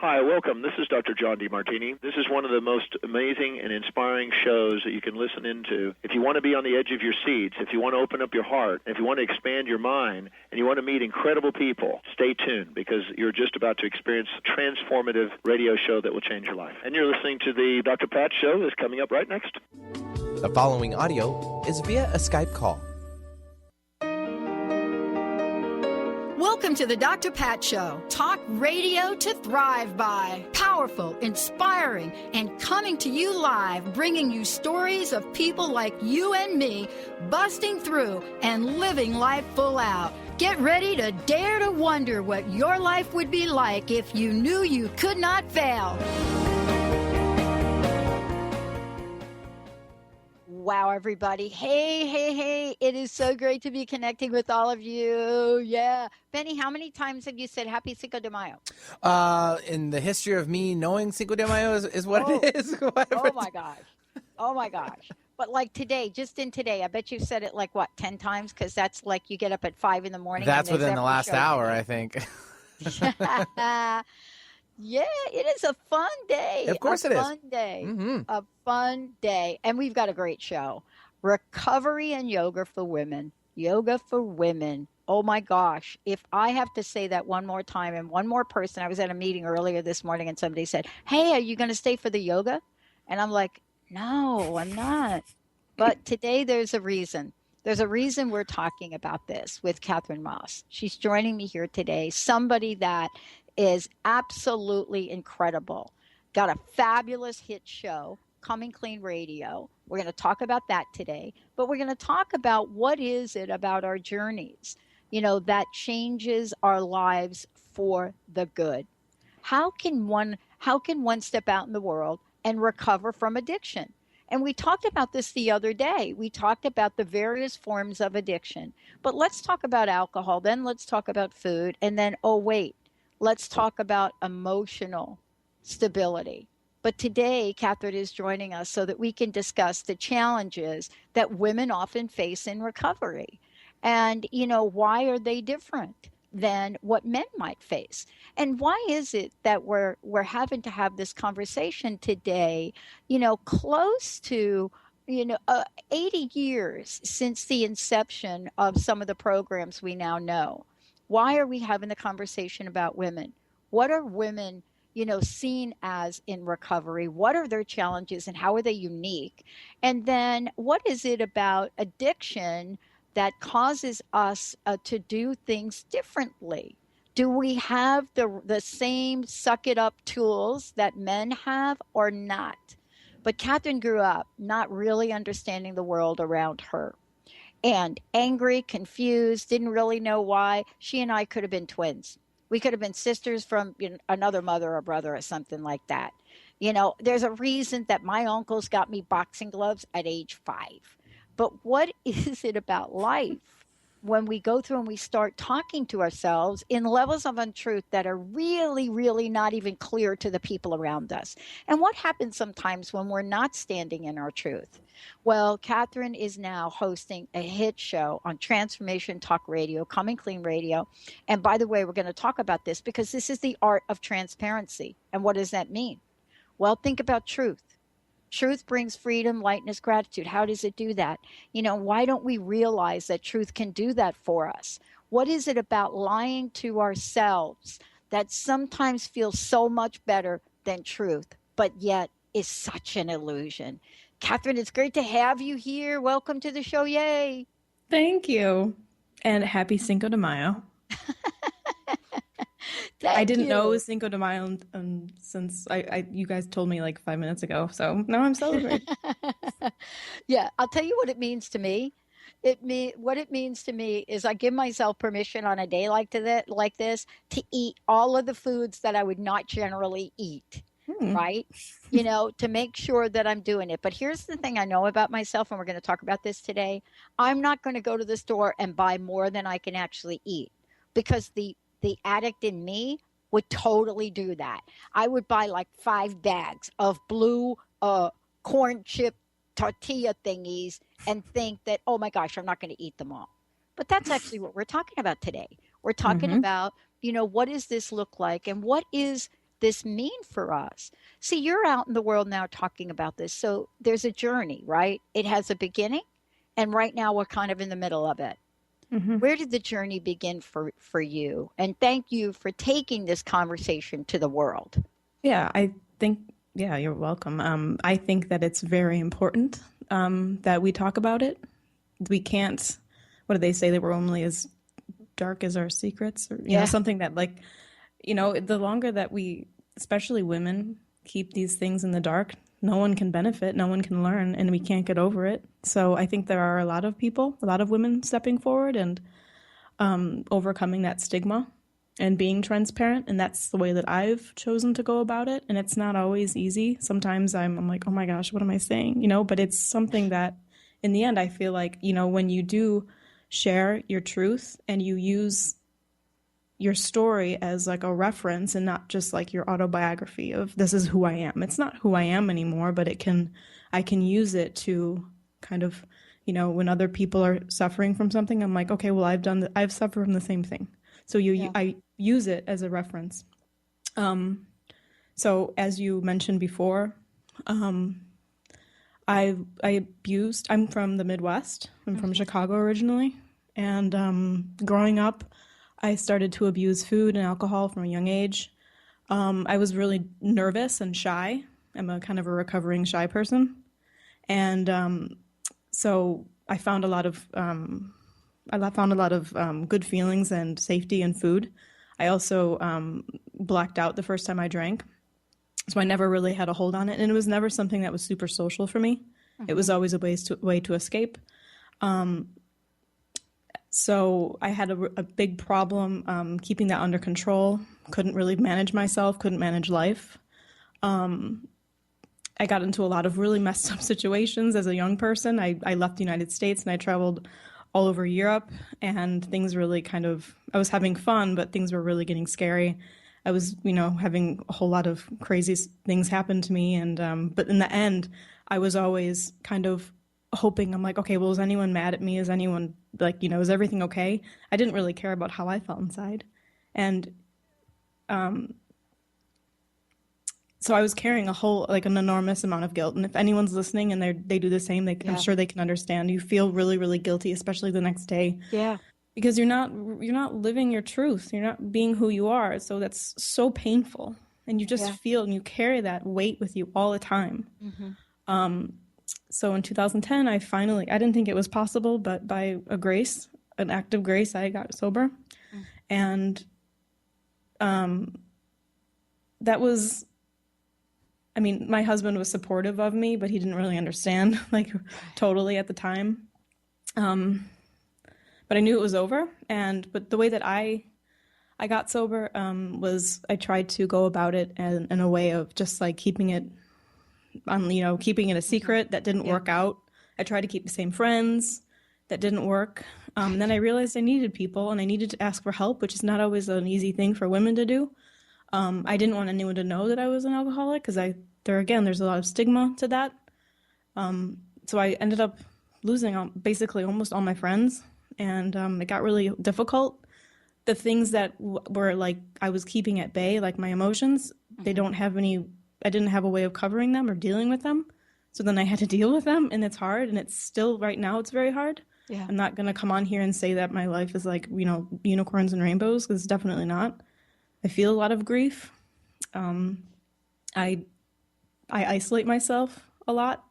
Hi, welcome. This is Dr. John DeMartini. This is one of the most amazing and inspiring shows that you can listen into. If you want to be on the edge of your seats, if you want to open up your heart, if you want to expand your mind, and you want to meet incredible people, stay tuned because you're just about to experience a transformative radio show that will change your life. And you're listening to the Dr. Pat Show that's coming up right next. The following audio is via a Skype call. Welcome to the Dr. Pat Show. Talk radio to thrive by. Powerful, inspiring, and coming to you live, bringing you stories of people like you and me, busting through and living life full out. Get ready to dare to wonder what your life would be like if you knew you could not fail. Wow, everybody. Hey. It is so great to be connecting with all of you. Yeah. Benny, how many times have you said Happy Cinco de Mayo? In the history of me knowing Cinco de Mayo is what it is. Oh, my gosh. But like today, just in today, I bet you've said it like, 10 times? Because that's like you get up at 5 in the morning. That's within the last hour, I think. Yeah, it is a fun day. Of course it is. A fun day. Mm-hmm. A fun day. And we've got a great show. Recovery and yoga for women. Yoga for women. Oh, my gosh. If I have to say that one more time and one more person, I was at a meeting earlier this morning and somebody said, hey, are you going to stay for the yoga? And I'm like, no, I'm not. But today there's a reason. There's a reason we're talking about this with Katherine Maas. She's joining me here today. Somebody that is absolutely incredible. Got a fabulous hit show, Coming Clean Radio. We're going to talk about that today, but we're going to talk about what is it about our journeys, that changes our lives for the good. How can one step out in the world and recover from addiction? And we talked about this the other day. We talked about the various forms of addiction, but let's talk about alcohol, then let's talk about food, and then, let's talk about emotional stability. But today, Katherine is joining us so that we can discuss the challenges that women often face in recovery. And, why are they different than what men might face? And why is it that we're having to have this conversation today, close to 80 years since the inception of some of the programs we now know? Why are we having the conversation about women? What are women, seen as in recovery? What are their challenges and how are they unique? And then what is it about addiction that causes us to do things differently? Do we have the same suck it up tools that men have or not? But Katherine grew up not really understanding the world around her. And angry, confused, didn't really know why. She and I could have been twins. We could have been sisters from another mother or brother or something like that. There's a reason that my uncles got me boxing gloves at age 5. But what is it about life when we go through and we start talking to ourselves in levels of untruth that are really, really not even clear to the people around us? And what happens sometimes when we're not standing in our truth? Well, Katherine is now hosting a hit show on Transformation Talk Radio, Coming Clean Radio. And by the way, we're going to talk about this because this is the art of transparency. And what does that mean? Well, think about truth. Truth brings freedom, lightness, gratitude. How does it do that? Why don't we realize that truth can do that for us? What is it about lying to ourselves that sometimes feels so much better than truth, but yet is such an illusion? Katherine, it's great to have you here. Welcome to the show. Yay. Thank you. And happy Cinco de Mayo. I didn't know it was Cinco de Mayo since you guys told me like 5 minutes ago. So now I'm celebrating. Yeah, I'll tell you what it means to me. What it means to me is I give myself permission on a day like this to eat all of the foods that I would not generally eat. Right? To make sure that I'm doing it. But here's the thing I know about myself, and we're going to talk about this today. I'm not going to go to the store and buy more than I can actually eat because the addict in me would totally do that. I would buy like 5 bags of blue corn chip tortilla thingies and think that, oh my gosh, I'm not going to eat them all. But that's actually what we're talking about today. We're talking about, what does this look like and what is this mean for us? See, you're out in the world now talking about this. So there's a journey, right? It has a beginning, and right now we're kind of in the middle of it. Mm-hmm. Where did the journey begin for you? And thank you for taking this conversation to the world. Yeah, I think, yeah, you're welcome. I think that it's very important that we talk about it. We can't, what do they say, that we're only as dark as our secrets, or, you know, something that, like, you know, the longer that we, especially women, keep these things in the dark, no one can benefit, no one can learn, and we can't get over it. So I think there are a lot of people, a lot of women stepping forward and overcoming that stigma and being transparent. And that's the way that I've chosen to go about it. And it's not always easy. Sometimes I'm like, oh my gosh, what am I saying? You know, but it's something that in the end, I feel like, you know, when you do share your truth and you use your story as like a reference and not just like your autobiography of this is who I am. It's not who I am anymore, but I can use it to kind of, you know, when other people are suffering from something, I'm like, okay, well, I've suffered from the same thing. So I use it as a reference. So as you mentioned before, I abused, I'm from the Midwest. I'm from Chicago originally. And growing up, I started to abuse food and alcohol from a young age. I was really nervous and shy. I'm a kind of a recovering shy person. And so I found a lot of good feelings and safety in food. I also blacked out the first time I drank. So I never really had a hold on it. And it was never something that was super social for me. It was always a way to escape. So I had a big problem keeping that under control. Couldn't really manage myself, couldn't manage life. I got into a lot of really messed up situations as a young person. I left the United States and I traveled all over Europe, and things really I was having fun, but things were really getting scary. I was, you know, having a whole lot of crazy things happen to me. And but in the end, I was always kind of hoping, I'm like, okay, well, is anyone mad at me? Is anyone like, you know, is everything okay? I didn't really care about how I felt inside. And so I was carrying an enormous amount of guilt. And if anyone's listening and they do the same, I'm sure they can understand. You feel really, really guilty, especially the next day. Yeah. Because you're not living your truth. You're not being who you are. So that's so painful. And you just feel, and you carry that weight with you all the time. So in 2010, I didn't think it was possible, but by an act of grace, I got sober. And that was, I mean, my husband was supportive of me, but he didn't really understand, like, totally at the time. But I knew it was over. But the way that I got sober was I tried to go about it in a way of just like keeping it a secret. That didn't work out. I tried to keep the same friends. That didn't work. And then I realized I needed people and I needed to ask for help, which is not always an easy thing for women to do. I didn't want anyone to know that I was an alcoholic because there's a lot of stigma to that. So I ended up losing basically almost all my friends, and it got really difficult. The things that were like I was keeping at bay, like my emotions, I didn't have a way of covering them or dealing with them. So then I had to deal with them, and it's hard, and it's still right now it's very hard. Yeah. I'm not going to come on here and say that my life is like, you know, unicorns and rainbows, because it's definitely not. I feel a lot of grief. I isolate myself a lot.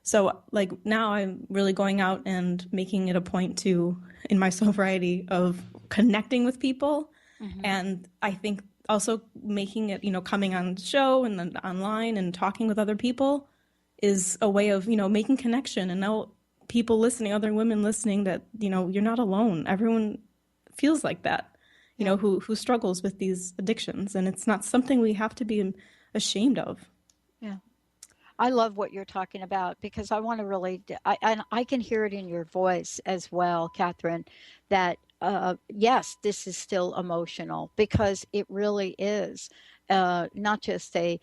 So like now I'm really going out and making it a point to, in my sobriety, of connecting with people. And I think also making it, you know, coming on the show and then online and talking with other people is a way of, you know, making connection. And now people listening, other women listening, that, you know, you're not alone. Everyone feels like that, you know, who struggles with these addictions. And it's not something we have to be ashamed of. Yeah. I love what you're talking about, because I want to really, and I can hear it in your voice as well, Katherine, that yes, this is still emotional, because it really is not just a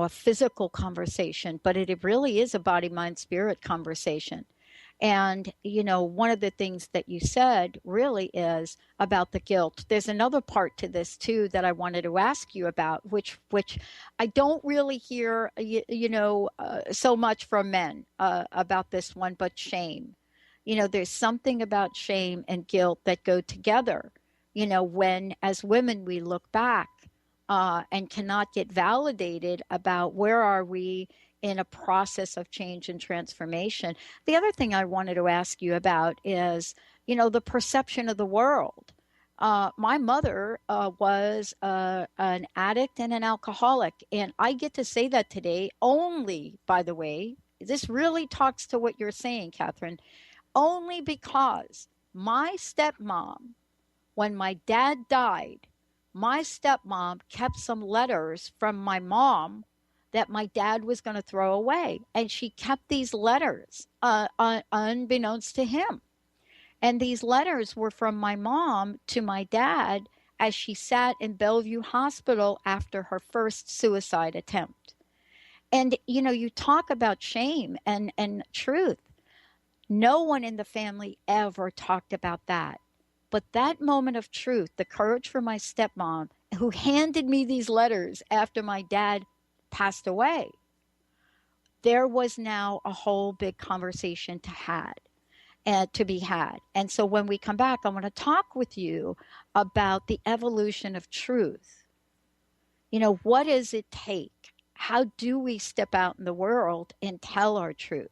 physical conversation, but it really is a body, mind, spirit conversation. And, one of the things that you said really is about the guilt. There's another part to this too that I wanted to ask you about, which I don't really hear, so much from men about this one, but shame. There's something about shame and guilt that go together. When as women we look back and cannot get validated about where are we in a process of change and transformation. The other thing I wanted to ask you about is, the perception of the world. My mother was an addict and an alcoholic, and I get to say that today only, by the way, this really talks to what you're saying, Katherine, only because my stepmom, when my dad died, my stepmom kept some letters from my mom that my dad was going to throw away. And she kept these letters unbeknownst to him. And these letters were from my mom to my dad as she sat in Bellevue Hospital after her first suicide attempt. And, you talk about shame and truth. No one in the family ever talked about that. But that moment of truth, the courage for my stepmom, who handed me these letters after my dad passed away, there was now a whole big conversation to be had. And so when we come back, I want to talk with you about the evolution of truth. What does it take? How do we step out in the world and tell our truth?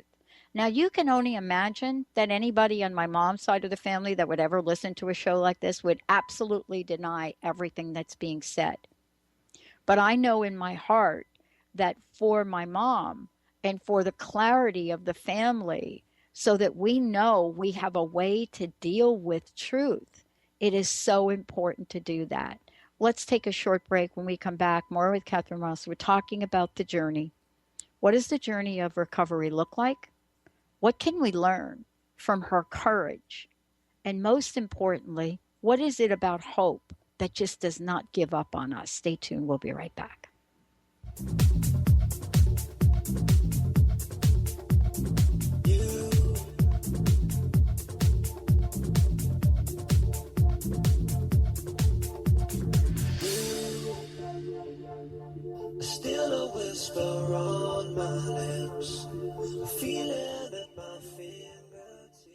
Now, you can only imagine that anybody on my mom's side of the family that would ever listen to a show like this would absolutely deny everything that's being said. But I know in my heart that for my mom and for the clarity of the family, so that we know we have a way to deal with truth, it is so important to do that. Let's take a short break. When we come back, more with Katherine Maas. We're talking about the journey. What does the journey of recovery look like? What can we learn from her courage? And most importantly, what is it about hope that just does not give up on us? Stay tuned. We'll be right back. Still a whisper on my lips, a feeling at my fingertips.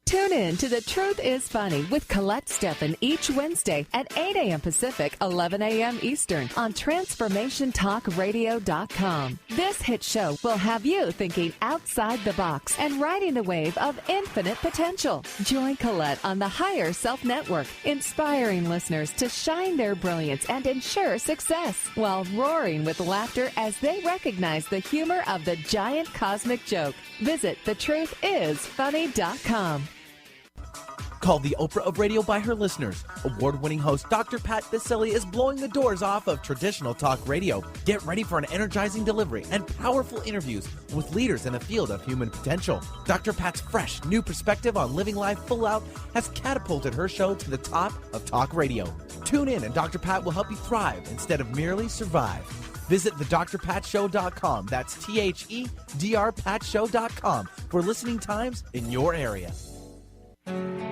Tune in to The Truth is Funny with Colette Steffen each Wednesday at 8 a.m. Pacific, 11 a.m. Eastern on TransformationTalkRadio.com. This hit show will have you thinking outside the box and riding the wave of infinite potential. Join Colette on the Higher Self Network, inspiring listeners to shine their brilliance and ensure success while roaring with laughter as they recognize the humor of the giant cosmic joke. Visit thetruthisfunny.com. Called the Oprah of radio by her listeners, award-winning host Dr. Pat Baccili is blowing the doors off of traditional talk radio. Get ready for an energizing delivery and powerful interviews with leaders in the field of human potential. Dr. Pat's fresh, new perspective on living life full out has catapulted her show to the top of talk radio. Tune in and Dr. Pat will help you thrive instead of merely survive. Visit thedrpatshow.com. That's THEDRPatshow.com for listening times in your area.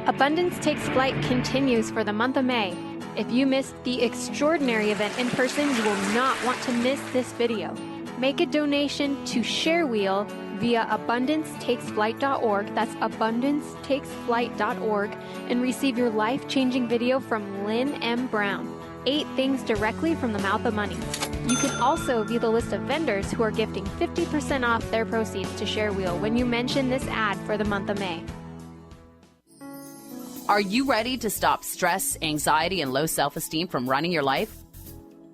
Abundance Takes Flight continues for the month of May. If you missed the extraordinary event in person, you will not want to miss this video. Make a donation to ShareWheel via abundancetakesflight.org. That's abundancetakesflight.org, and receive your life-changing video from Lynn M. Brown, 8 Things Directly from the Mouth of Money. You can also view the list of vendors who are gifting 50% off their proceeds to ShareWheel when you mention this ad for the month of May. Are you ready to stop stress, anxiety, and low self-esteem from running your life?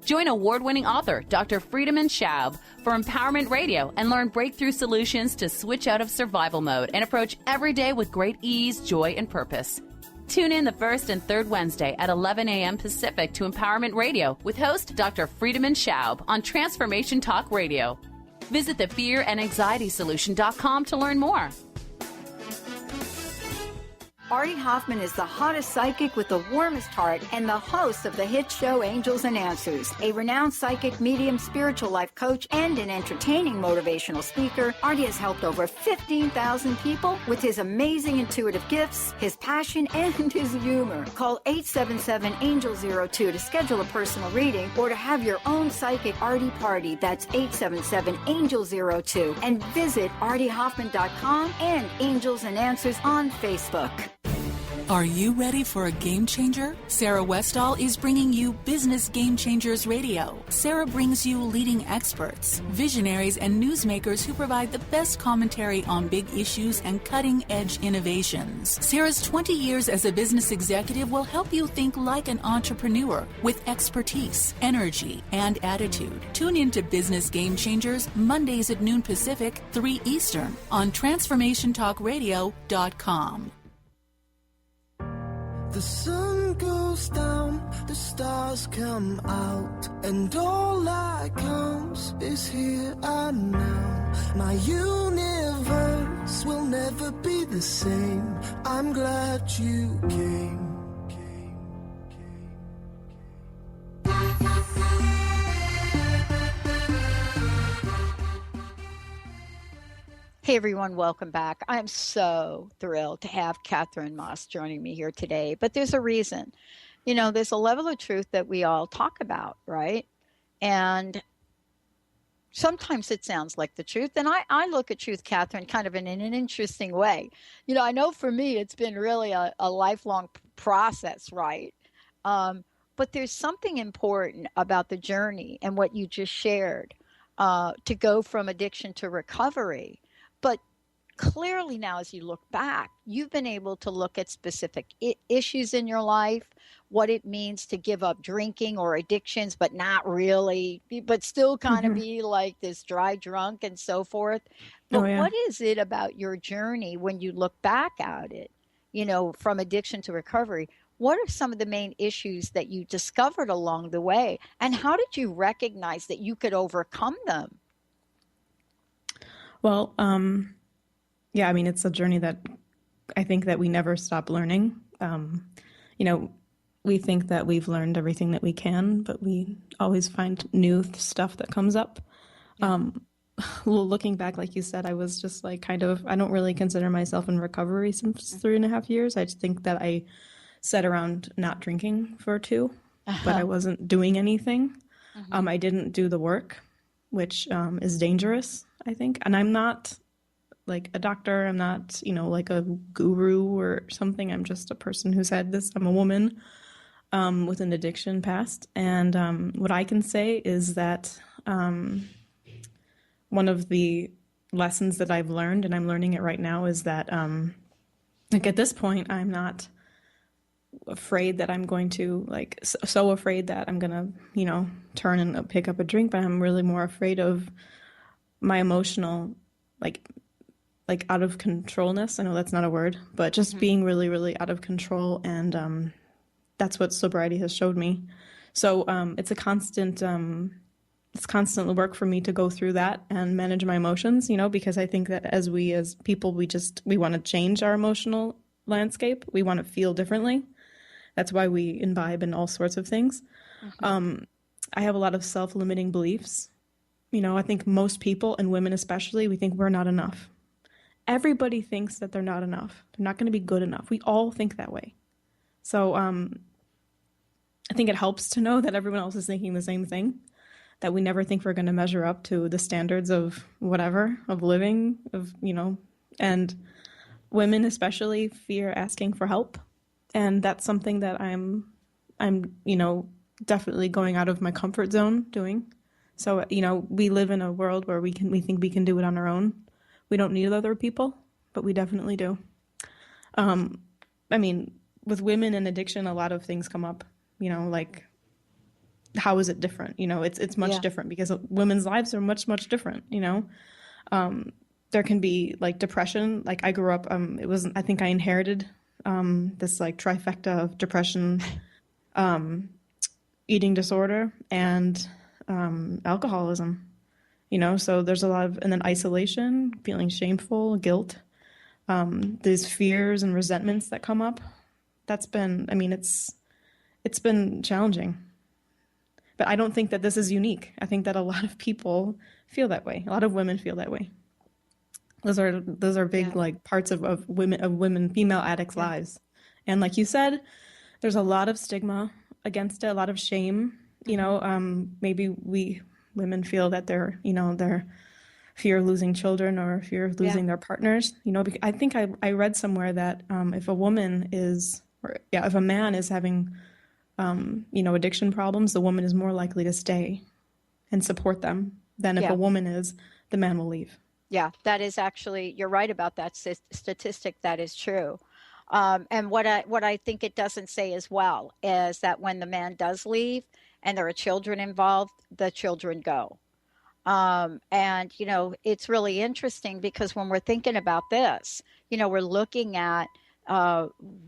Join award-winning author Dr. Friedemann Schaub for Empowerment Radio and learn breakthrough solutions to switch out of survival mode and approach every day with great ease, joy, and purpose. Tune in the first and third Wednesday at 11 a.m. Pacific to Empowerment Radio with host Dr. Friedemann Schaub on Transformation Talk Radio. Visit thefearandanxietysolution.com to learn more. Arati Hoffman is the hottest psychic with the warmest heart and the host of the hit show Angels and Answers. A renowned psychic, medium, spiritual life coach, and an entertaining motivational speaker, Arati has helped over 15,000 people with his amazing intuitive gifts, his passion, and his humor. Call 877-ANGEL-02 to schedule a personal reading or to have your own psychic Arati party. That's 877-ANGEL-02. And visit AratiHoffman.com and Angels and Answers on Facebook. Are you ready for a game changer? Sarah Westall is bringing you Business Game Changers Radio. Sarah brings you leading experts, visionaries, and newsmakers who provide the best commentary on big issues and cutting-edge innovations. Sarah's 20 years as a business executive will help you think like an entrepreneur with expertise, energy, and attitude. Tune into Business Game Changers Mondays at noon Pacific, 3 Eastern on TransformationTalkRadio.com. The sun goes down, the stars come out, and all that counts is here and now. My universe will never be the same. I'm glad you came. Hey everyone, welcome back. I'm so thrilled to have Katherine Maas joining me here today, but there's a reason. You know, there's a level of truth that we all talk about, right? And sometimes it sounds like the truth. And I look at truth, Katherine, kind of in an interesting way. You know, I know for me, it's been really a lifelong process, right? But there's something important about the journey and what you just shared to go from addiction to recovery. But clearly now, as you look back, you've been able to look at specific issues in your life, what it means to give up drinking or addictions, but not really, but still kind of be like this dry drunk and so forth. But what is it about your journey when you look back at it, you know, from addiction to recovery? What are some of the main issues that you discovered along the way? And how did you recognize that you could overcome them? Well, yeah, I mean, it's a journey that I think that we never stop learning. You know, we think that we've learned everything that we can, but we always find new stuff that comes up. Well, looking back, like you said, I was just like I don't really consider myself in recovery since 3.5 years. I just think that I sat around not drinking for 2, but I wasn't doing anything. I didn't do the work, which is dangerous, I think. And I'm not like a doctor. I'm not, you know, like a guru or something. I'm just a person who's had this. I'm a woman with an addiction past. And what I can say is that one of the lessons that I've learned, and I'm learning it right now, is that like at this point, I'm not afraid that I'm going to so afraid that I'm going to, you know, turn and pick up a drink, but I'm really more afraid of my emotional, like out of controlness. I know that's not a word, but just being really, really out of control. And that's what sobriety has showed me. So it's constant work for me to go through that and manage my emotions, you know, because I think that as people, we want to change our emotional landscape. We want to feel differently. That's why we imbibe in all sorts of things. I have a lot of self-limiting beliefs. You know, I think most people, and women especially, we think we're not enough. Everybody thinks that they're not enough. They're not going to be good enough. We all think that way. So I think it helps to know that everyone else is thinking the same thing, that we never think we're going to measure up to the standards of whatever, of living, of, you know, and women especially fear asking for help. And that's something that I'm, you know, definitely going out of my comfort zone doing. So, you know, we live in a world where we think we can do it on our own. We don't need other people, but we definitely do. I mean, with women and addiction, a lot of things come up, you know, like, how is it different? You know, it's much different because women's lives are much, much different, you know. There can be like depression. Like I grew up, I think I inherited this like trifecta of depression, eating disorder, and alcoholism, you know. So there's a lot of, and then isolation, feeling shameful, guilt, these fears and resentments that come up. That's been, I mean, it's been challenging. But I don't think that this is unique. I think that a lot of people feel that way. A lot of women feel that way. Those are big like parts of women, female addicts' lives. And like you said, there's a lot of stigma against it, a lot of shame. You know, maybe we women feel that they're fear of losing children or fear of losing their partners. You know, I think I read somewhere that if a man is having addiction problems, the woman is more likely to stay and support them than if a woman is, the man will leave. Yeah, that is actually, you're right about that statistic. That is true. And what I think it doesn't say as well is that when the man does leave and there are children involved, the children go. And, it's really interesting because when we're thinking about this, we're looking at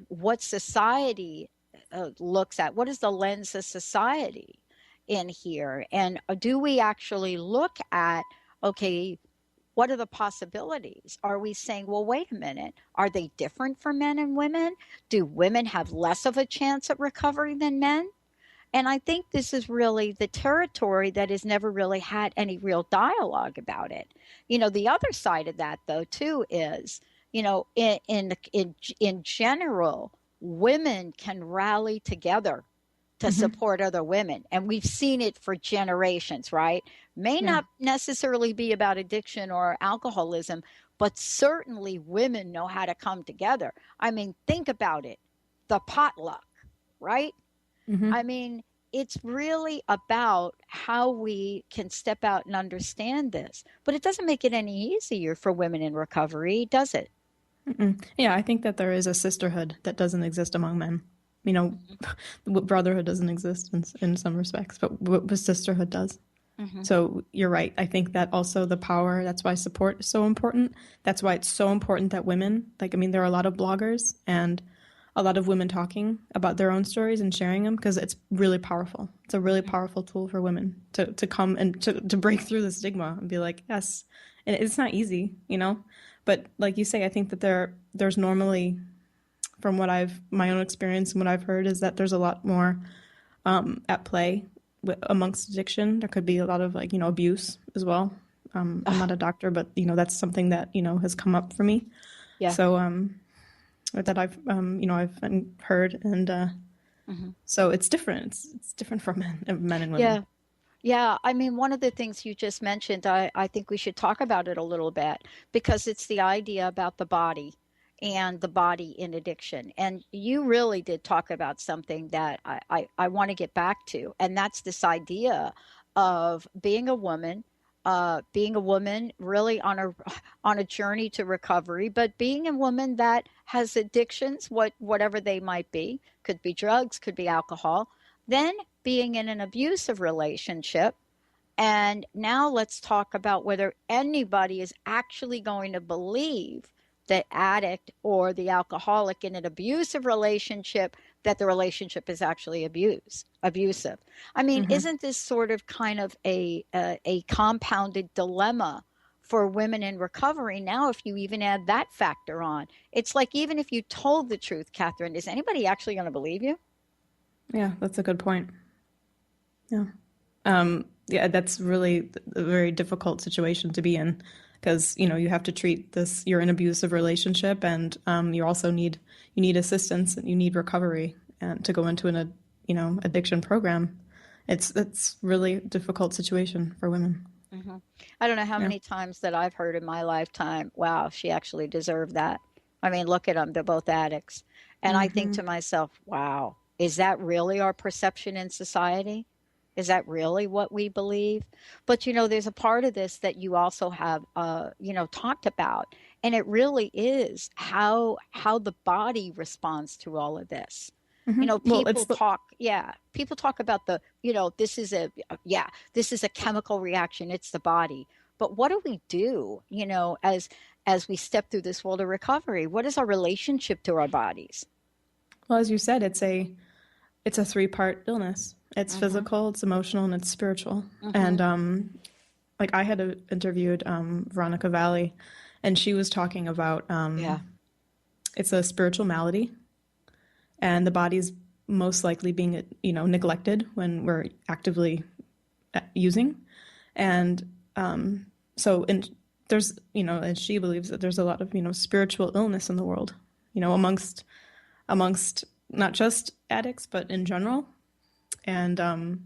what society looks at. What is the lens of society in here? And do we actually look at, okay, what are the possibilities? Are we saying, well, wait a minute, are they different for men and women? Do women have less of a chance at recovery than men? And I think this is really the territory that has never really had any real dialogue about it. The other side of that, though, too, is, in general, women can rally together to support other women. And we've seen it for generations, right? May not necessarily be about addiction or alcoholism, but certainly women know how to come together. I mean, think about it. The potluck, right? I mean, it's really about how we can step out and understand this. But it doesn't make it any easier for women in recovery, does it? Yeah, I think that there is a sisterhood that doesn't exist among men. Brotherhood doesn't exist in some respects, but sisterhood does. So you're right. I think that also the power, that's why support is so important. That's why it's so important that women, there are a lot of bloggers and a lot of women talking about their own stories and sharing them because it's really powerful. It's a really powerful tool for women to come and to break through the stigma and be like, yes. And it's not easy, but like you say, I think that there's normally, from my own experience and what I've heard, is that there's a lot more at play amongst addiction. There could be a lot of abuse as well. I'm not a doctor, but that's something that has come up for me. Yeah. So that I've heard, and so it's different. It's different for men and women. Yeah. Yeah, I mean, one of the things you just mentioned, I think we should talk about it a little bit because it's the idea about the body and the body in addiction. And you really did talk about something that I want to get back to, and that's this idea of being a woman really on a journey to recovery, but being a woman that has addictions, whatever they might be, could be drugs, could be alcohol, then being in an abusive relationship. And now let's talk about whether anybody is actually going to believe the addict or the alcoholic in an abusive relationship that the relationship is actually abusive. I mean, isn't this sort of kind of a compounded dilemma for women in recovery now if you even add that factor on? It's like even if you told the truth, Katherine, is anybody actually going to believe you? Yeah, that's a good point. Yeah. That's really a very difficult situation to be in because, you have to treat this, you're in an abusive relationship and you also need assistance and you need recovery and to go into an, addiction program. It's really a difficult situation for women. I don't know how many times that I've heard in my lifetime, wow, she actually deserved that. I mean, look at them. They're both addicts. And I think to myself, wow, is that really our perception in society? Is that really what we believe? But, there's a part of this that you also have, talked about. And it really is how the body responds to all of this. People talk about this is a chemical reaction. It's the body. But what do we do, as we step through this world of recovery? What is our relationship to our bodies? Well, as you said, it's a 3-part illness. It's physical, it's emotional, and it's spiritual. And I had interviewed Veronica Valley, and she was talking about it's a spiritual malady, and the body's most likely being, neglected when we're actively using. And there's, and she believes that there's a lot of, spiritual illness in the world, amongst not just addicts, but in general. And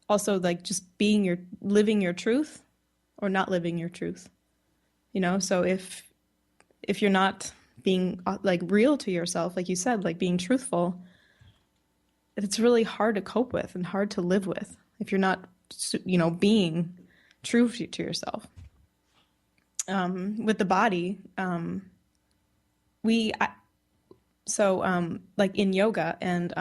also like just living your truth or not living your truth, so if you're not being like real to yourself, like you said, like being truthful, it's really hard to cope with and hard to live with if you're not, being true to yourself. With the body, like in yoga, and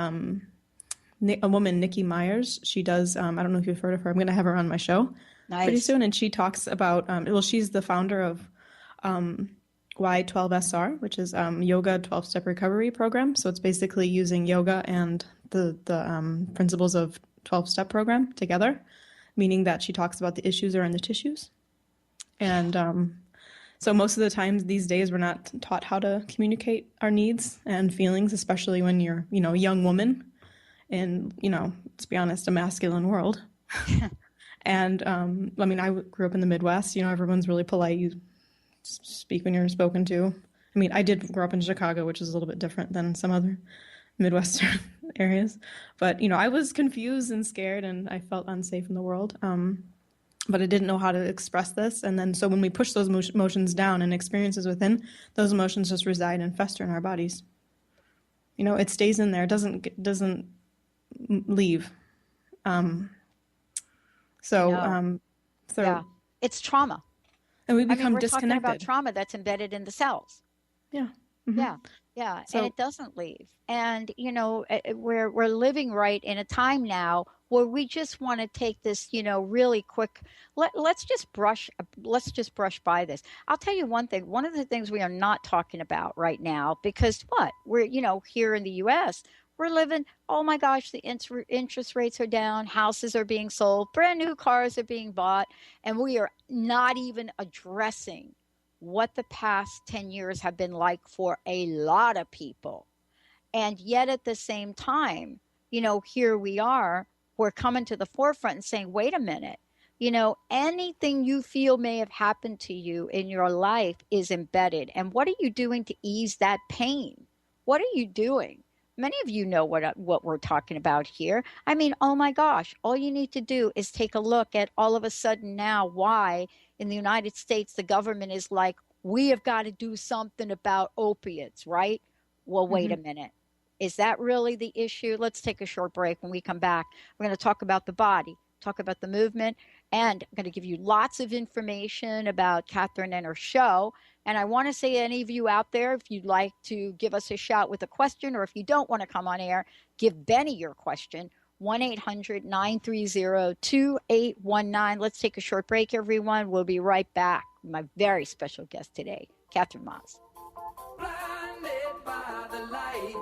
a woman, Nikki Myers, she does, I don't know if you've heard of her. I'm going to have her on my show pretty soon. And she talks about, she's the founder of Y12SR, which is Yoga 12-Step Recovery Program. So it's basically using yoga and the principles of 12-Step program together, meaning that she talks about the issues are in the tissues. And so most of the times these days we're not taught how to communicate our needs and feelings, especially when you're, a young woman in, let's be honest, a masculine world. And I grew up in the Midwest, everyone's really polite. You speak when you're spoken to. I did grow up in Chicago, which is a little bit different than some other Midwestern areas. But, I was confused and scared, and I felt unsafe in the world. But I didn't know how to express this. And then so when we push those emotions down and experiences within, those emotions just reside and fester in our bodies. It stays in there. It doesn't leave. Yeah, it's trauma. And we become we're disconnected. Talking about trauma that's embedded in the cells. Yeah. Mm-hmm. Yeah. So, and it doesn't leave. And, we're living right in a time now where we just want to take this, really quick. Let's just brush by this. I'll tell you one thing. One of the things we are not talking about right now, because we're, here in the U.S., we're living, oh my gosh, the interest rates are down, houses are being sold, brand new cars are being bought, and we are not even addressing what the past 10 years have been like for a lot of people. And yet at the same time, here we are, we're coming to the forefront and saying, wait a minute, anything you feel may have happened to you in your life is embedded. And what are you doing to ease that pain? What are you doing? Many of you know what we're talking about here. Oh my gosh, all you need to do is take a look at all of a sudden now why in the United States the government is like, we have got to do something about opiates, right? Well, wait a minute. Is that really the issue? Let's take a short break. When we come back, we're going to talk about the body, talk about the movement, and I'm going to give you lots of information about Katherine and her show. And I want to say, any of you out there, if you'd like to give us a shout with a question, or if you don't want to come on air, give Benny your question, 1-800-930-2819. Let's take a short break, everyone. We'll be right back with my very special guest today, Katherine Maas. Blinded by the light,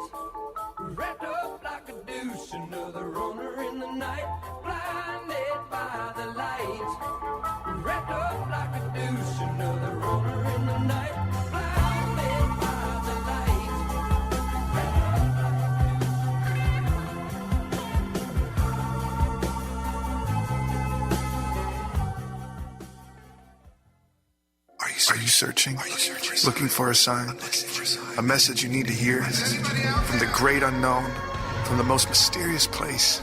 wrapped up like a douche, another runner in the night. Blinded by the light, wrapped up like a douche, another runner in the night. Blinded by the light, Are you searching? Looking for a sign? A message you need to hear? From the great unknown, from the most mysterious place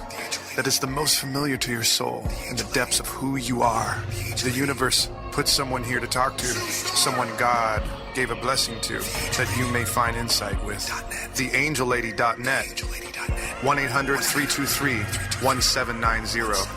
that is the most familiar to your soul in the depths of who you are. The universe put someone here to talk to, someone God gave a blessing to, that you may find insight with. TheAngelLady.net, 1-800-323-1790.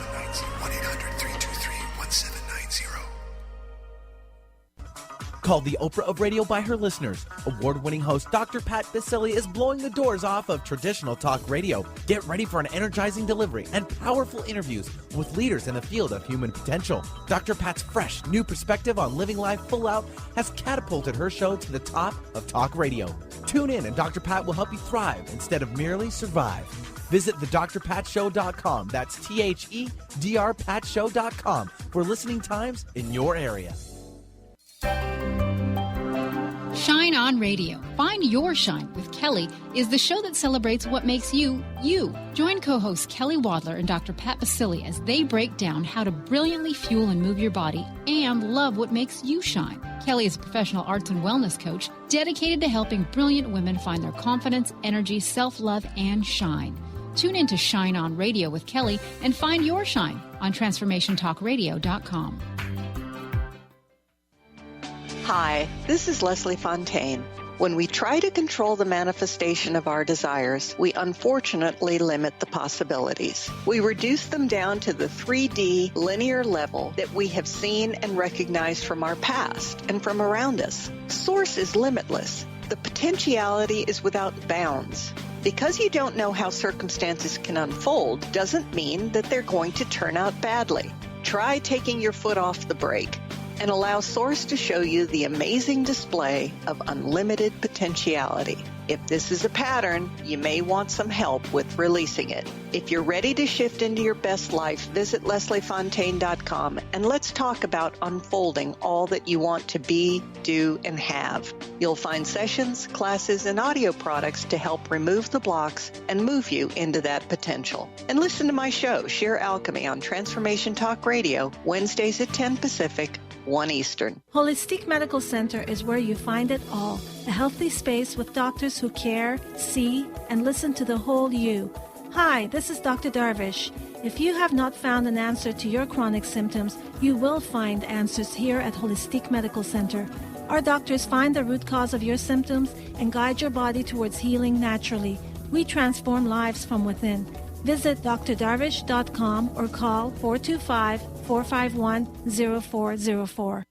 Called the Oprah of radio by her listeners, award-winning host Dr. Pat Baccili is blowing the doors off of traditional talk radio. Get ready for an energizing delivery and powerful interviews with leaders in the field of human potential. Dr. Pat's fresh, new perspective on living life full out has catapulted her show to the top of talk radio. Tune in and Dr. Pat will help you thrive instead of merely survive. Visit thedrpatshow.com. That's THEDRPatshow.com for listening times in your area. Shine On Radio. Find Your Shine with Kelly is the show that celebrates what makes you, you. Join co-hosts Kelly Wadler and Dr. Pat Basili as they break down how to brilliantly fuel and move your body and love what makes you shine. Kelly is a professional arts and wellness coach dedicated to helping brilliant women find their confidence, energy, self-love, and shine. Tune in to Shine On Radio with Kelly and find your shine on TransformationTalkRadio.com. Hi, this is Leslie Fontaine. When we try to control the manifestation of our desires, we unfortunately limit the possibilities. We reduce them down to the 3D linear level that we have seen and recognized from our past and from around us. Source is limitless. The potentiality is without bounds. Because you don't know how circumstances can unfold doesn't mean that they're going to turn out badly. Try taking your foot off the brake and allow Source to show you the amazing display of unlimited potentiality. If this is a pattern, you may want some help with releasing it. If you're ready to shift into your best life, visit lesliefontaine.com and let's talk about unfolding all that you want to be, do, and have. You'll find sessions, classes, and audio products to help remove the blocks and move you into that potential. And listen to my show, Sheer Alchemy, on Transformation Talk Radio, Wednesdays at 10 Pacific, 1 Eastern. Holistic Medical Center is where you find it all. A healthy space with doctors who care, see, and listen to the whole you. Hi, this is Dr. Darvish. If you have not found an answer to your chronic symptoms, you will find answers here at Holistic Medical Center. Our doctors find the root cause of your symptoms and guide your body towards healing naturally. We transform lives from within. Visit drdarvish.com or call 425-451-0404.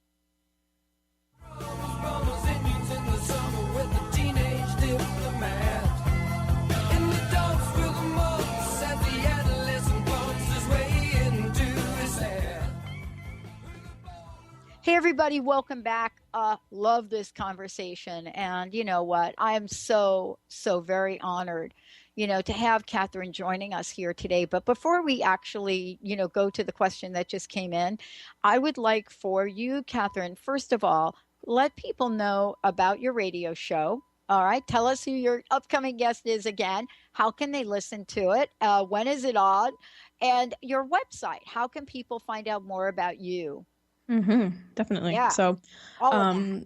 Hey, everybody, welcome back. Love this conversation. And you know what? I am so very honored, to have Katherine joining us here today. But before we actually, go to the question that just came in, I would like for you, Katherine, first of all, let people know about your radio show. All right. Tell us who your upcoming guest is again. How can they listen to it? When is it on? And your website. How can people find out more about you? Definitely. Yeah. So, so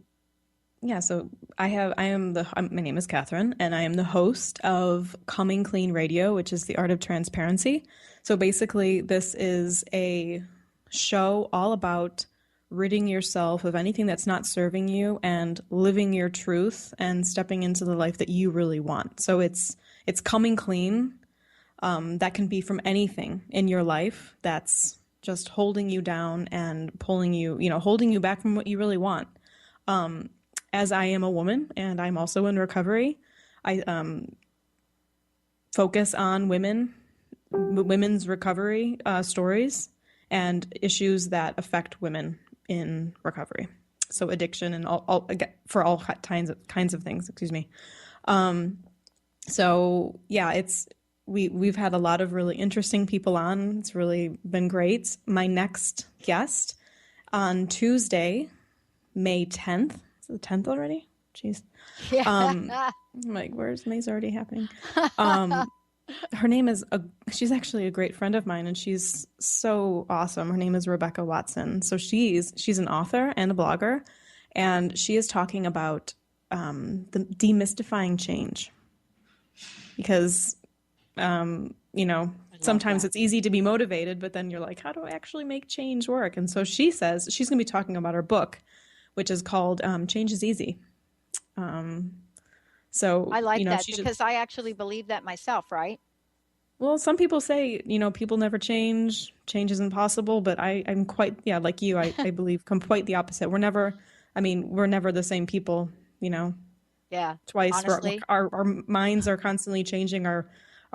my name is Katherine, and I am the host of Coming Clean Radio, which is the art of transparency. So basically, this is a show all about ridding yourself of anything that's not serving you and living your truth and stepping into the life that you really want. So it's coming clean. That can be from anything in your life that's just holding you down and pulling you, holding you back from what you really want. As I am a woman and I'm also in recovery, I focus on women's recovery stories and issues that affect women in recovery. So addiction and all kinds of things, We've had a lot of really interesting people on. It's really been great. My next guest on Tuesday, May 10th. Is it the 10th already? Jeez. Yeah. I'm like, where's May's already happening? Her name is, she's actually a great friend of mine, and she's so awesome. Her name is Rebecca Watson. So she's an author and a blogger, and she is talking about the demystifying change. Because sometimes it's easy to be motivated, but then you're like, how do I actually make change work? And so she says she's going to be talking about her book, which is called Change is Easy. So I like that because I actually believe that myself, right? Well, some people say, people never change. Change is impossible. But I'm quite, like you, I believe quite the opposite. We're never the same people, Yeah. Twice. Honestly. Our minds are constantly changing. Our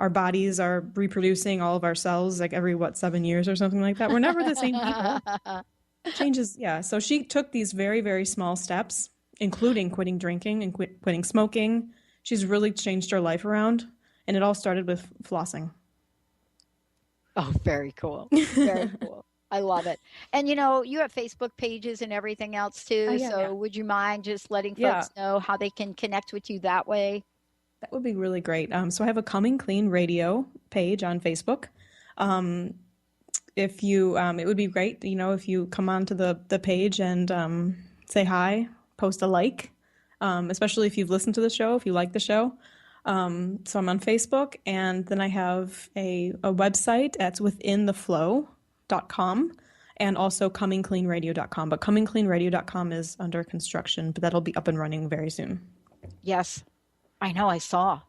bodies are reproducing all of our cells like every 7 years or something like that. We're never the same people. Changes. Yeah. So she took these very, very small steps, including quitting drinking and quitting smoking. She's really changed her life around. And it all started with flossing. Oh, very cool. Very cool. I love it. And you have Facebook pages and everything else too. Yeah, So yeah. would you mind just letting Yeah. folks know how they can connect with you that way? That would be really great. So I have a Coming Clean Radio page on Facebook. If you, it would be great, if you come onto the page and say hi, post a like, especially if you've listened to the show, if you like the show. So I'm on Facebook, and then I have a website that's withintheflow.com and also comingcleanradio.com. But comingcleanradio.com is under construction, but that'll be up and running very soon. Yes, I know. I saw.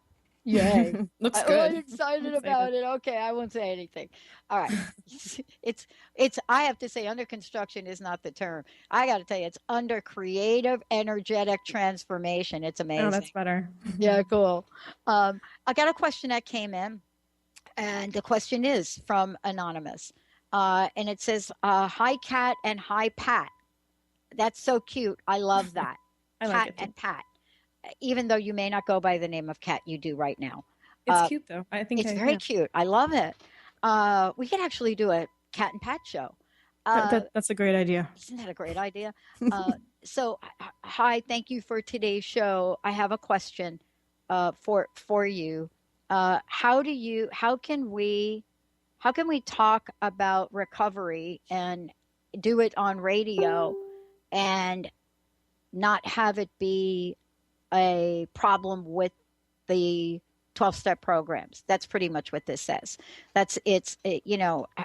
Yay. Looks good. I'm excited about it. Okay, I won't say anything. All right. It's I have to say, under construction is not the term. I got to tell you, it's under creative energetic transformation. It's amazing. Oh, that's better. Yeah, cool. I got a question that came in, and the question is from Anonymous. And it says, hi, Kat, and hi, Pat. That's so cute. I love that. I like Kat it too. and Pat. Even though you may not go by the name of Kat, you do right now. It's cute, though. I think it's very cute. I love it. We could actually do a Kat and Pat show. That's a great idea. Isn't that a great idea? So, hi, thank you for today's show. I have a question for you. How can we talk about recovery and do it on radio and not have it be a problem with the 12-step programs? That's pretty much what this says.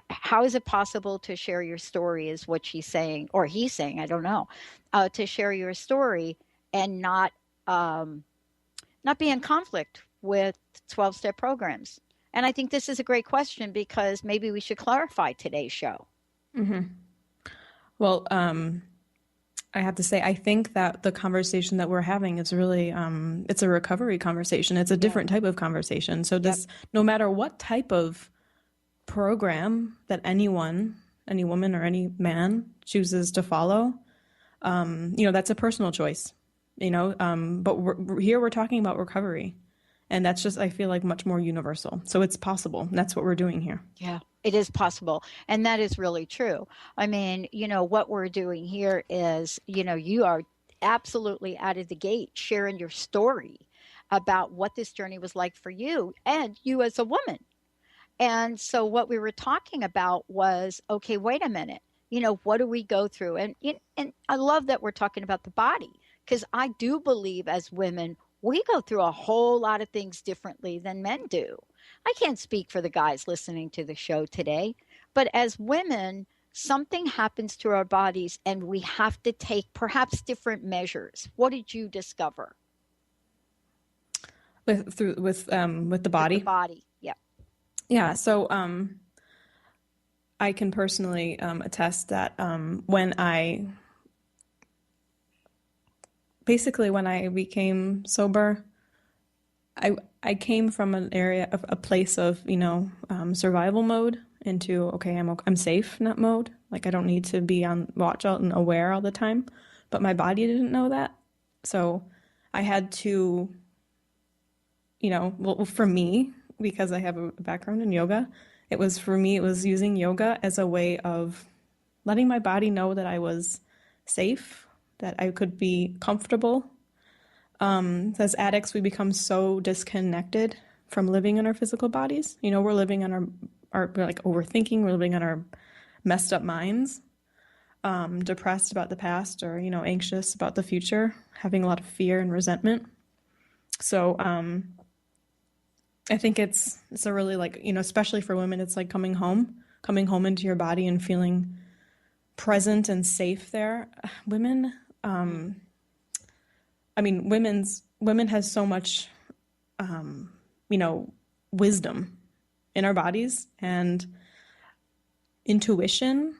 How is it possible to share your story is what she's saying, or he's saying, I don't know, to share your story and not be in conflict with 12-step programs. And I think this is a great question because maybe we should clarify today's show. Mm-hmm. Well, I have to say, I think that the conversation that we're having is really, it's a recovery conversation. It's a different type of conversation. So no matter what type of program that any woman or any man chooses to follow, that's a personal choice, but we're talking about recovery. And that's just, I feel like, much more universal. So it's possible. That's what we're doing here. Yeah, it is possible. And that is really true. I mean, what we're doing here is, you are absolutely out of the gate sharing your story about what this journey was like for you and you as a woman. And so what we were talking about was, okay, wait a minute. What do we go through? And I love that we're talking about the body, because I do believe as women, we go through a whole lot of things differently than men do. I can't speak for the guys listening to the show today, but as women, something happens to our bodies and we have to take perhaps different measures. What did you discover? With the body? With the body, yeah. Yeah, so I can personally attest that when I became sober, I came from an area of a place of survival mode into I'm safe in that mode. Like I don't need to be on watch out and aware all the time, but my body didn't know that, so I had to for me, because I have a background in yoga, it was using yoga as a way of letting my body know that I was safe, that I could be comfortable. As addicts, we become so disconnected from living in our physical bodies. We're living on we're like overthinking, we're living on our messed up minds, depressed about the past or, anxious about the future, having a lot of fear and resentment. So, I think it's a really especially for women, it's like coming home into your body and feeling present and safe there. Women, women has so much, wisdom in our bodies and intuition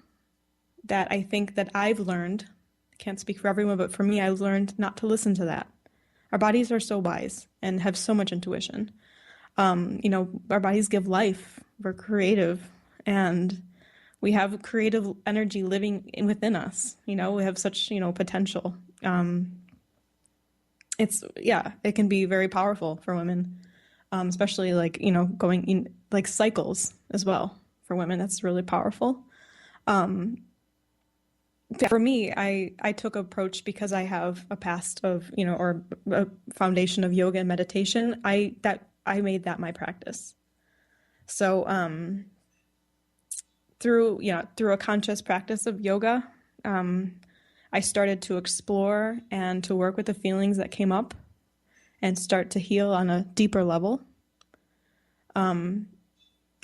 that I think that I've learned. I can't speak for everyone, but for me, I've learned not to listen to that. Our bodies are so wise and have so much intuition. Our bodies give life. We're creative, and we have creative energy living within us. We have such, potential. It can be very powerful for women, especially going in cycles as well for women. That's really powerful. For me, I took approach because I have a past of, or a foundation of yoga and meditation. I made that my practice. So through a conscious practice of yoga, I started to explore and to work with the feelings that came up and start to heal on a deeper level. And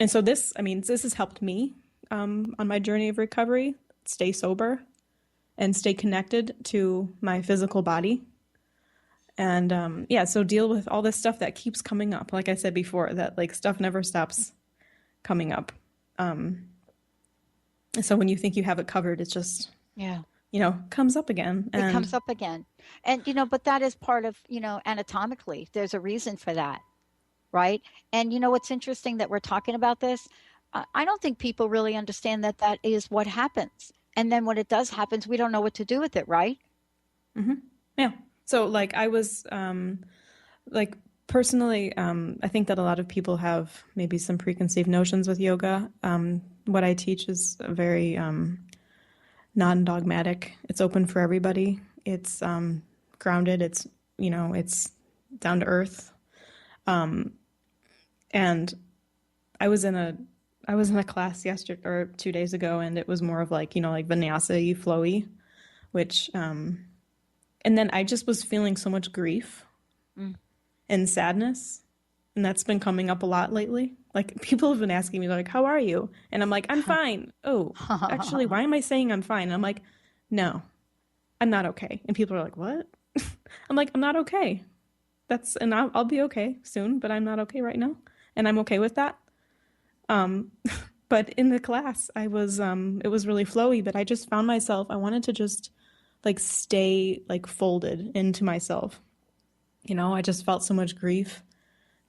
so this has helped me on my journey of recovery, stay sober and stay connected to my physical body. And so deal with all this stuff that keeps coming up. Like I said before, that like stuff never stops coming up. So when you think you have it covered, it's just, comes up again. It comes up again. And, but that is part of, anatomically, there's a reason for that. Right. And what's interesting that we're talking about this, I don't think people really understand that that is what happens. And then when it does happen, we don't know what to do with it. Right. Mm-hmm. Yeah. So like I was personally, I think that a lot of people have maybe some preconceived notions with yoga. What I teach is very non-dogmatic. It's open for everybody. It's grounded. It's, it's down to earth. And I was in a class yesterday or 2 days ago, and it was more of like, like vinyasa-y, flowy, which, and then I just was feeling so much grief and sadness. And that's been coming up a lot lately. Like people have been asking me like, how are you? And I'm like, I'm fine. Oh, actually, why am I saying I'm fine? And I'm like, no, I'm not okay. And people are like, what? I'm like, I'm not okay. And I'll be okay soon, but I'm not okay right now. And I'm okay with that. But in the class, it was really flowy, but I just found myself, I wanted to just like stay like folded into myself. I just felt so much grief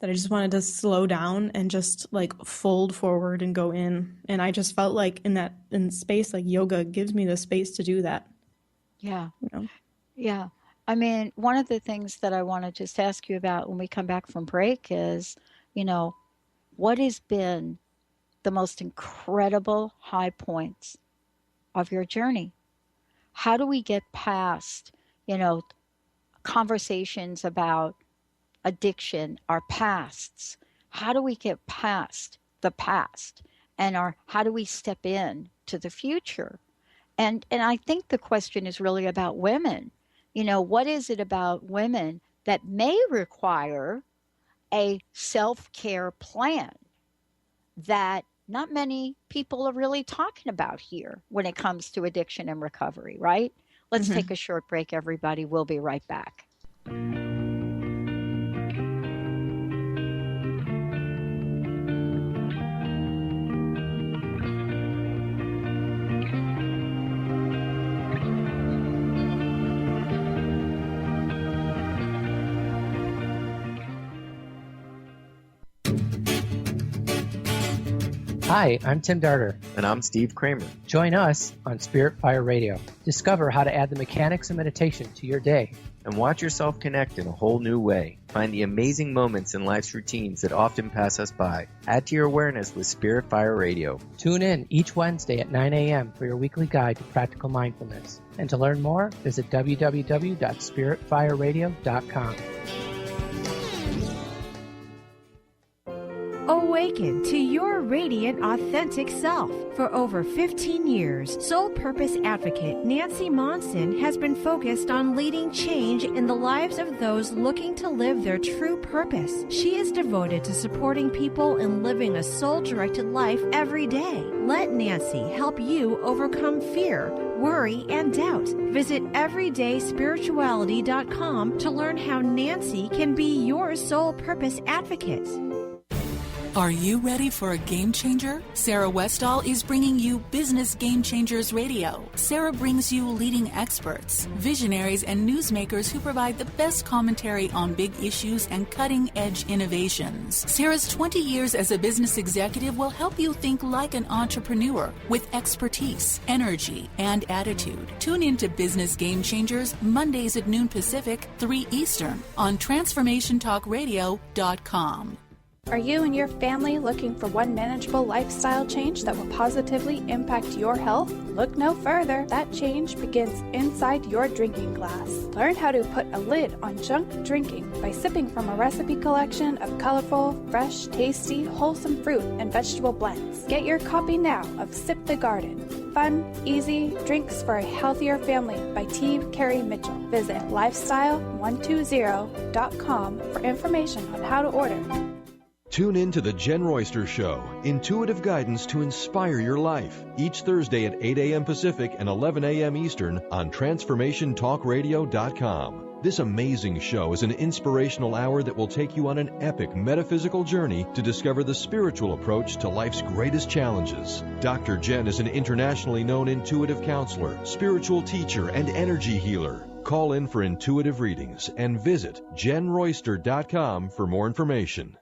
that I just wanted to slow down and just like fold forward and go in. And I just felt like in space, like yoga gives me the space to do that. Yeah. Yeah. I mean, one of the things that I want to just ask you about when we come back from break is, what has been the most incredible high points of your journey? How do we get past, conversations about addiction, our pasts? How do we get past the past and how do we step in to the future? And I think the question is really about women. What is it about women that may require a self-care plan that not many people are really talking about here when it comes to addiction and recovery, right? Let's take a short break, everybody. We'll be right back. Hi, I'm Tim Darter. And I'm Steve Kramer. Join us on Spirit Fire Radio. Discover how to add the mechanics of meditation to your day. And watch yourself connect in a whole new way. Find the amazing moments in life's routines that often pass us by. Add to your awareness with Spirit Fire Radio. Tune in each Wednesday at 9 a.m. for your weekly guide to practical mindfulness. And to learn more, visit www.spiritfireradio.com. Awaken to your radiant, authentic self. For over 15 years, Soul Purpose Advocate Nancy Monson has been focused on leading change in the lives of those looking to live their true purpose. She is devoted to supporting people in living a soul-directed life every day. Let Nancy help you overcome fear, worry, and doubt. Visit everydayspirituality.com to learn how Nancy can be your Soul Purpose Advocate. Are you ready for a game changer? Sarah Westall is bringing you Business Game Changers Radio. Sarah brings you leading experts, visionaries, and newsmakers who provide the best commentary on big issues and cutting-edge innovations. Sarah's 20 years as a business executive will help you think like an entrepreneur with expertise, energy, and attitude. Tune in to Business Game Changers Mondays at noon Pacific, 3 Eastern on TransformationTalkRadio.com. Are you and your family looking for one manageable lifestyle change that will positively impact your health? Look no further. That change begins inside your drinking glass. Learn how to put a lid on junk drinking by sipping from a recipe collection of colorful, fresh, tasty, wholesome fruit and vegetable blends. Get your copy now of Sip the Garden. Fun, easy drinks for a healthier family by T. Carey Mitchell. Visit lifestyle120.com for information on how to order. Tune in to The Jen Royster Show, intuitive guidance to inspire your life, each Thursday at 8 a.m. Pacific and 11 a.m. Eastern on TransformationTalkRadio.com. This amazing show is an inspirational hour that will take you on an epic metaphysical journey to discover the spiritual approach to life's greatest challenges. Dr. Jen is an internationally known intuitive counselor, spiritual teacher, and energy healer. Call in for intuitive readings and visit JenRoyster.com for more information.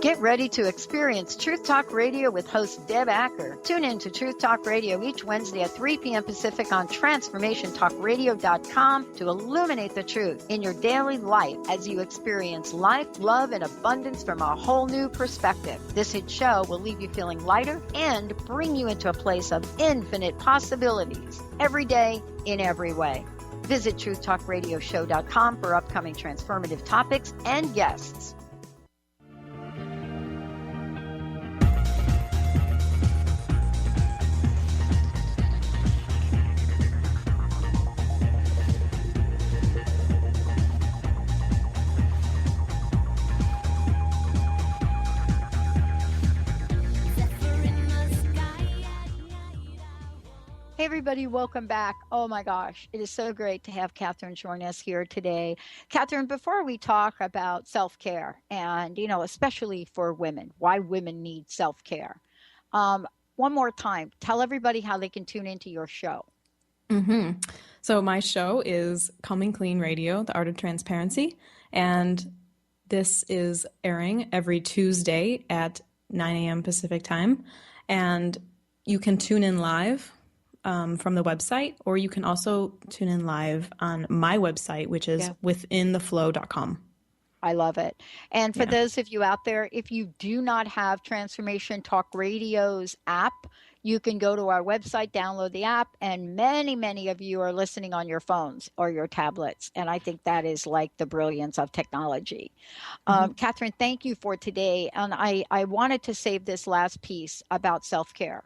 Get ready to experience Truth Talk Radio with host Deb Acker. Tune in to Truth Talk Radio each Wednesday at 3 p.m. Pacific on TransformationTalkRadio.com to illuminate the truth in your daily life as you experience life, love, and abundance from a whole new perspective. This hit show will leave you feeling lighter and bring you into a place of infinite possibilities every day in every way. Visit TruthTalkRadioshow.com for upcoming transformative topics and guests. Hey everybody, welcome back. Oh my gosh, it is so great to have Katherine join us here today. Katherine, before we talk about self-care and, especially for women, why women need self-care, one more time, tell everybody how they can tune into your show. So my show is Coming Clean Radio, The Art of Transparency, and this is airing every Tuesday at 9 a.m. Pacific time, and you can tune in live from the website, or you can also tune in live on my website, which is withintheflow.com. I love it. And for those of you out there, if you do not have Transformation Talk Radio's app, you can go to our website, download the app, and many, many of you are listening on your phones or your tablets. And I think that is like the brilliance of technology. Katherine, thank you for today. And I wanted to save this last piece about self-care.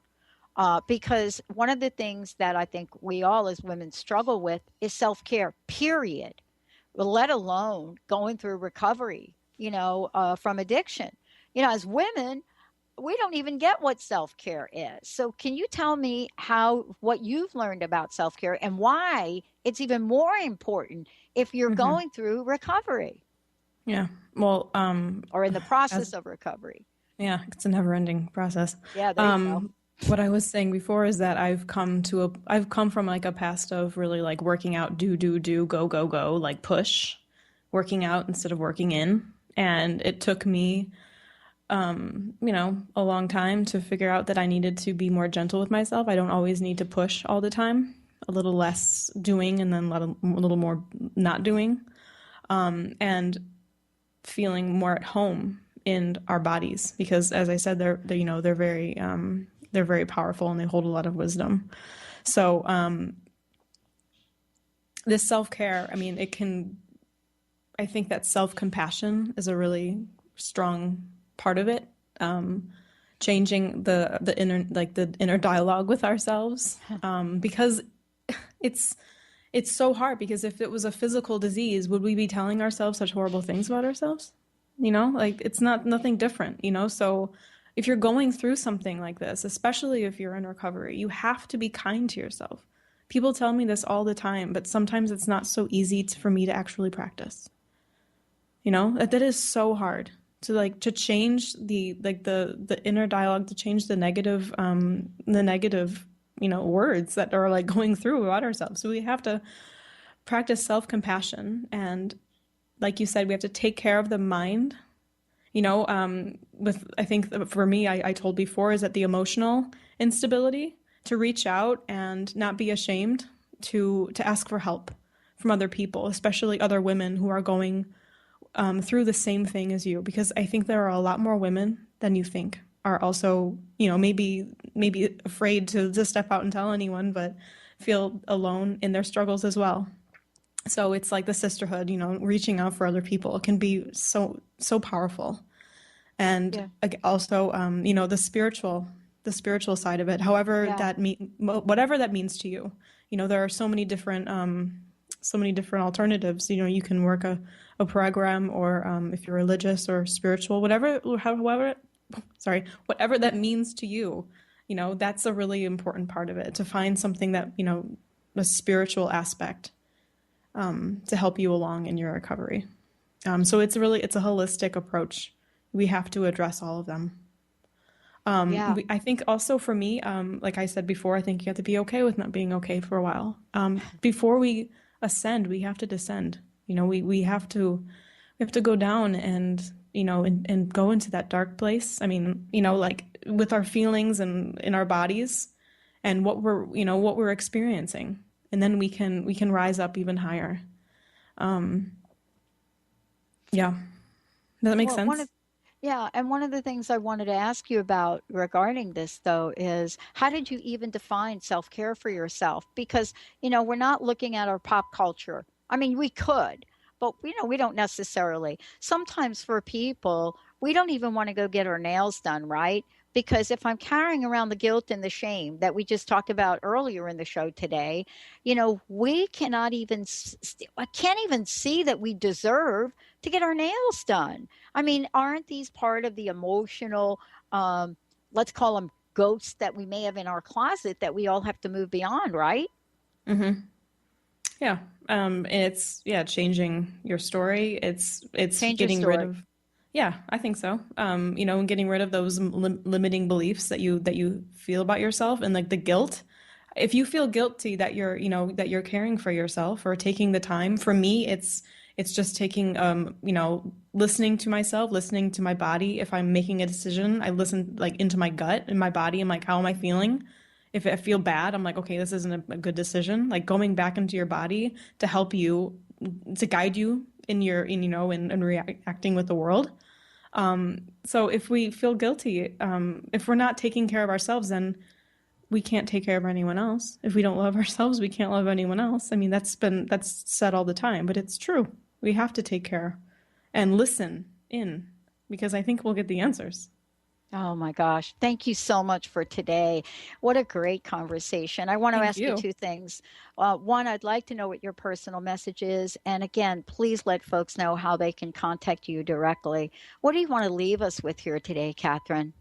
Because one of the things that I think we all as women struggle with is self-care, period, let alone going through recovery, from addiction. As women, we don't even get what self-care is. So can you tell me what you've learned about self-care and why it's even more important if you're going through recovery? Yeah. Well, or in the process of recovery. Yeah, it's a never-ending process. Yeah, there you go. What I was saying before is that I've come from like a past of really like working out, do, go, like push, working out instead of working in. And it took me, a long time to figure out that I needed to be more gentle with myself. I don't always need to push all the time, a little less doing and then a little more not doing, and feeling more at home in our bodies, because as I said, they're very powerful and they hold a lot of wisdom. So this self-care, I think that self-compassion is a really strong part of it. Changing the inner dialogue with ourselves, because it's so hard, because if it was a physical disease, would we be telling ourselves such horrible things about ourselves? It's nothing different, so if you're going through something like this, especially if you're in recovery, you have to be kind to yourself. People tell me this all the time, but sometimes it's not so easy for me to actually practice. That is so hard to change the inner dialogue, to change the negative words that are going through about ourselves. So we have to practice self-compassion, and like you said, we have to take care of the mind. I think for me, I told before, is that the emotional instability, to reach out and not be ashamed to ask for help from other people, especially other women who are going through the same thing as you, because I think there are a lot more women than you think are also, maybe afraid to step out and tell anyone, but feel alone in their struggles as well. So it's like the sisterhood, reaching out for other people can be so powerful. And also, the spiritual side of it, however whatever that means to you. There are so many different alternatives. You can work a program, or if you're religious or spiritual, whatever that means to you. That's a really important part of it, to find something that, a spiritual aspect to help you along in your recovery. So it's a holistic approach. We have to address all of them. I think also for me, like I said before, I think you have to be okay with not being okay for a while. Before we ascend, we have to descend. We have to go down and go into that dark place. I mean, like with our feelings and in our bodies and what we're experiencing. And then we can rise up even higher. Does that make sense? And one of the things I wanted to ask you about regarding this, though, is how did you even define self-care for yourself? Because, we're not looking at our pop culture. I mean, we could, but, we don't necessarily. Sometimes for people, we don't even want to go get our nails done, right? Because if I'm carrying around the guilt and the shame that we just talked about earlier in the show today, we cannot even, I can't even see that we deserve to get our nails done. I mean, aren't these part of the emotional, let's call them ghosts that we may have in our closet that we all have to move beyond, right? Mm-hmm. Yeah. It's changing your story. It's getting rid of. Yeah, I think so. And getting rid of those limiting beliefs that you feel about yourself, and like the guilt. If you feel guilty that you're caring for yourself or taking the time, for me, it's just taking, listening to myself, listening to my body. If I'm making a decision, I listen like into my gut and my body. I'm like, how am I feeling? If I feel bad, I'm like, okay, this isn't a good decision. Like going back into your body to help you, to guide you in reacting with the world. So if we feel guilty, if we're not taking care of ourselves, then we can't take care of anyone else. If we don't love ourselves, we can't love anyone else. I mean, that's said all the time, but it's true. We have to take care and listen in, because I think we'll get the answers. Oh my gosh. Thank you so much for today. What a great conversation. I want to ask you two things. One, I'd like to know what your personal message is. And again, please let folks know how they can contact you directly. What do you want to leave us with here today, Katherine?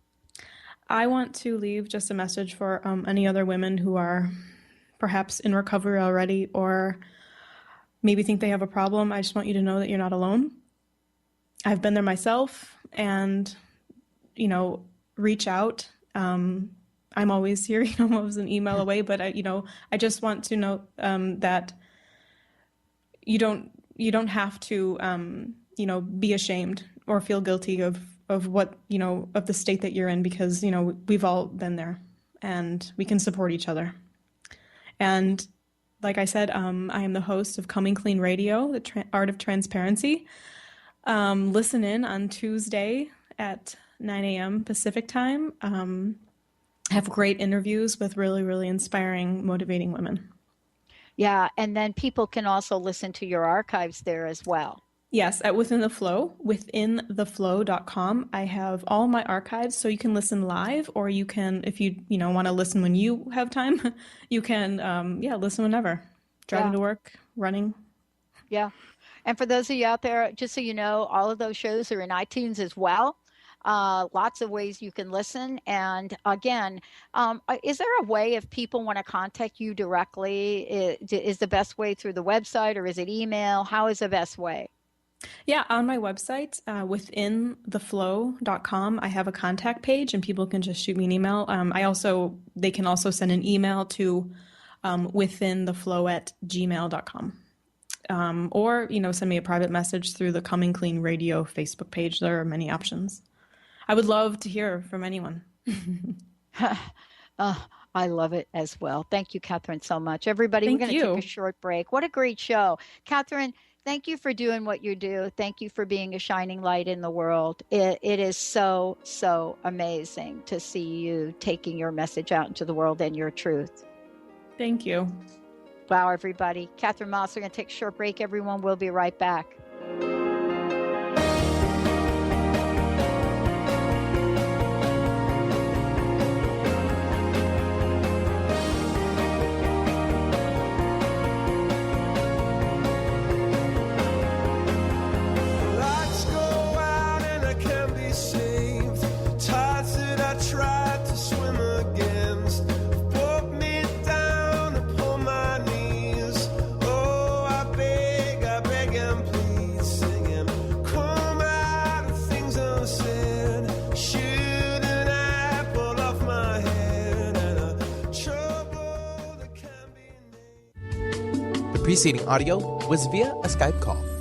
I want to leave just a message for any other women who are perhaps in recovery already, or maybe think they have a problem. I just want you to know that you're not alone. I've been there myself, and reach out. I'm always here, I'm always an email away, but I just want to note that you don't have to, be ashamed or feel guilty of what, of the state that you're in, because, we've all been there and we can support each other. And like I said, I am the host of Coming Clean Radio, the Art of Transparency. Listen in on Tuesday at 9 a.m. Pacific time. Have great interviews with really, really inspiring, motivating women. Yeah, and then people can also listen to your archives there as well. Yes, at Within the Flow, withintheflow.com. I have all my archives, so you can listen live, or you can, if you want to listen when you have time, you can, listen whenever. Driving to work, running. Yeah. And for those of you out there, just so you know, all of those shows are in iTunes as well. Lots of ways you can listen. And again, is there a way, if people want to contact you directly, is the best way through the website, or is it email? How is the best way? Yeah, on my website, withintheflow.com, I have a contact page, and people can just shoot me an email. They can also send an email to withintheflow@gmail.com. Or, send me a private message through the Coming Clean Radio Facebook page. There are many options. I would love to hear from anyone. I love it as well. Thank you, Katherine, so much. Everybody, we're going to take a short break. What a great show. Katherine, Thank you for doing what you do. Thank you for being a shining light in the world. It is so, so amazing to see you taking your message out into the world and your truth. Thank you. Wow, everybody. Katherine Maas, we're going to take a short break, everyone. We'll be right back. The preceding audio was via a Skype call.